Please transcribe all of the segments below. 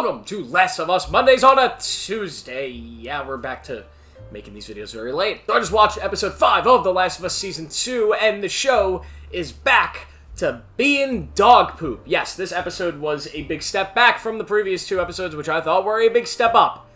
Welcome to Last of Us Mondays on a Tuesday. Yeah, we're back to making these videos very late. So I just watched episode 5 of The Last of Us Season 2, and the show is back to being dog poop. Yes, this episode was a big step back from the previous 2 episodes, which I thought were a big step up.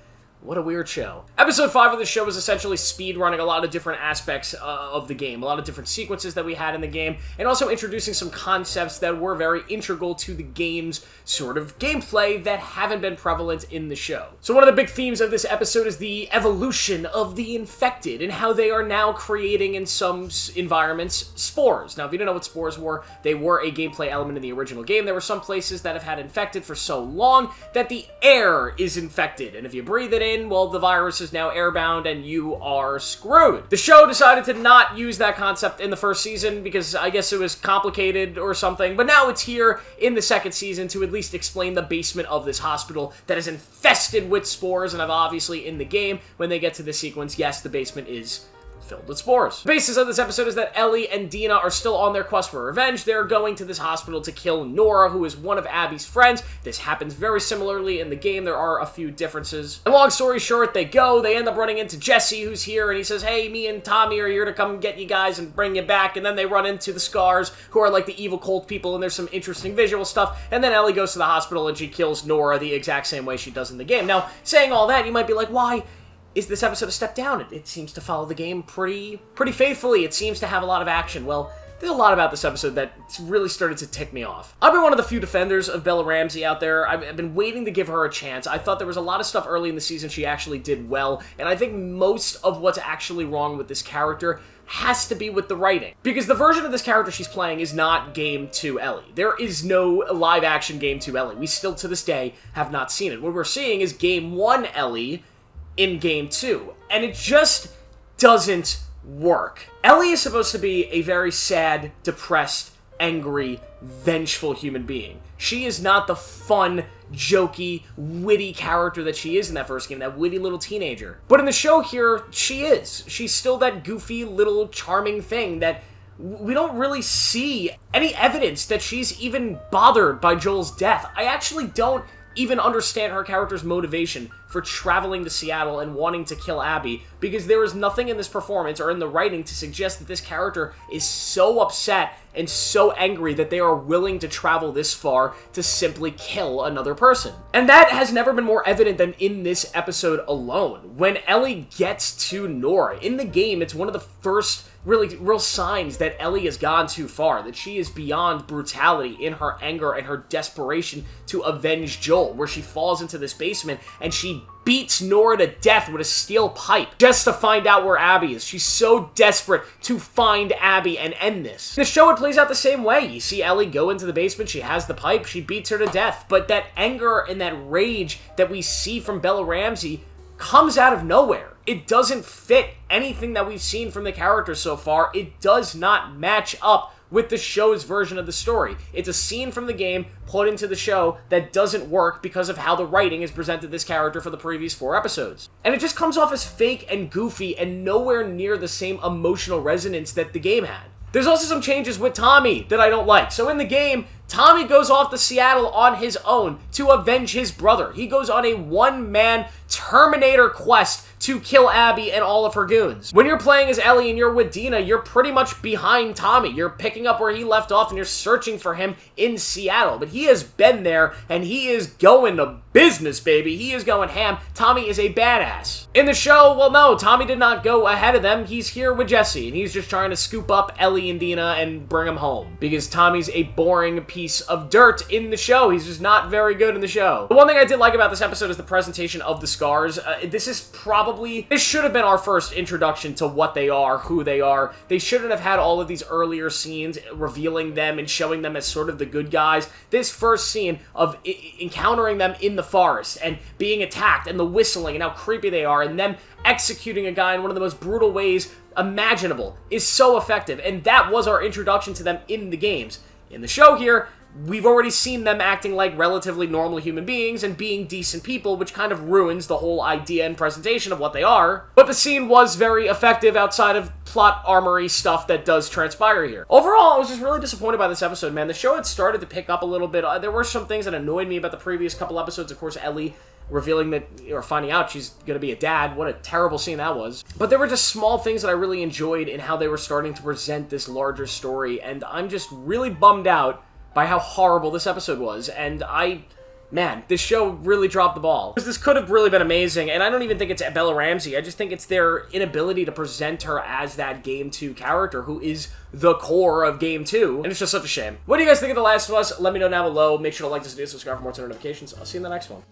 What a weird show. Episode 5 of the show was essentially speedrunning a lot of different aspects of the game, a lot of different sequences that we had in the game, and also introducing some concepts that were very integral to the game's sort of gameplay that haven't been prevalent in the show. So one of the big themes of this episode is the evolution of the infected and how they are now creating in some environments spores. Now, if you don't know what spores were, they were a gameplay element in the original game. There were some places that have had infected for so long that the air is infected, and if you breathe it in, well, the virus is now airbound and you are screwed. The show decided to not use that concept in the first season because I guess it was complicated or something, but now it's here in the second season to at least explain the basement of this hospital that is infested with spores, and obviously in the game, when they get to this sequence, yes, the basement is filled with spores. The basis of this episode is that Ellie and Dina are still on their quest for revenge. They're going to this hospital to kill Nora, who is one of Abby's friends. This happens very similarly in the game. There are a few differences. And long story short, they end up running into Jesse, who's here, and he says, hey, me and Tommy are here to come get you guys and bring you back. And then they run into the Scars, who are like the evil cult people, and there's some interesting visual stuff. And then Ellie goes to the hospital and she kills Nora the exact same way she does in the game. Now, saying all that, you might be like, why is this episode a step down? It seems to follow the game pretty faithfully. It seems to have a lot of action. Well, there's a lot about this episode that really started to tick me off. I've been one of the few defenders of Bella Ramsey out there. I've been waiting to give her a chance. I thought there was a lot of stuff early in the season she actually did well, and I think most of what's actually wrong with this character has to be with the writing. Because the version of this character she's playing is not Game 2 Ellie. There is no live-action Game 2 Ellie. We still, to this day, have not seen it. What we're seeing is Game 1 Ellie in Game 2, and it just doesn't work. Ellie is supposed to be a very sad, depressed, angry, vengeful human being. She is not the fun, jokey, witty character that she is in that first game, that witty little teenager. But in the show here, she is. She's still that goofy, little, charming thing that we don't really see any evidence that she's even bothered by Joel's death. I actually don't even understand her character's motivation for traveling to Seattle and wanting to kill Abby, because there is nothing in this performance or in the writing to suggest that this character is so upset and so angry that they are willing to travel this far to simply kill another person. And that has never been more evident than in this episode alone. When Ellie gets to Nora, in the game, it's one of the first real signs that Ellie has gone too far, that she is beyond brutality in her anger and her desperation to avenge Joel, where she falls into this basement and she beats Nora to death with a steel pipe just to find out where Abby is. She's so desperate to find Abby and end this. In the show, it plays out the same way. You see Ellie go into the basement, she has the pipe, she beats her to death, but that anger and that rage that we see from Bella Ramsey comes out of nowhere. It doesn't fit anything that we've seen from the character so far. It does not match up with the show's version of the story. It's a scene from the game put into the show that doesn't work because of how the writing has presented this character for the previous 4 episodes. And it just comes off as fake and goofy and nowhere near the same emotional resonance that the game had. There's also some changes with Tommy that I don't like. So in the game, Tommy goes off to Seattle on his own to avenge his brother. He goes on a one-man Terminator quest to kill Abby and all of her goons. When you're playing as Ellie and you're with Dina, you're pretty much behind Tommy. You're picking up where he left off and you're searching for him in Seattle. But he has been there and he is going to business, baby. He is going ham. Tommy is a badass. In the show, well, no, Tommy did not go ahead of them. He's here with Jesse and he's just trying to scoop up Ellie and Dina and bring them home because Tommy's a boring piece of dirt in the show. He's just not very good in the show. The one thing I did like about this episode is the presentation of the Scars. This should have been our first introduction to what they are, who they are. They shouldn't have had all of these earlier scenes revealing them and showing them as sort of the good guys. This first scene of encountering them in the forest and being attacked and the whistling and how creepy they are and them executing a guy in one of the most brutal ways imaginable is so effective. And that was our introduction to them in the games. In the show here, we've already seen them acting like relatively normal human beings and being decent people, which kind of ruins the whole idea and presentation of what they are. But the scene was very effective outside of plot armory stuff that does transpire here. Overall, I was just really disappointed by this episode, man. The show had started to pick up a little bit. There were some things that annoyed me about the previous couple episodes. Of course, Ellie revealing that, or finding out she's gonna be a dad. What a terrible scene that was. But there were just small things that I really enjoyed in how they were starting to present this larger story, and I'm just really bummed out by how horrible this episode was, and man, this show really dropped the ball. Because this could have really been amazing, and I don't even think it's Bella Ramsey. I just think it's their inability to present her as that Game 2 character who is the core of Game 2, and it's just such a shame. What do you guys think of The Last of Us? Let me know down below. Make sure to like this video, subscribe for more notifications. I'll see you in the next one.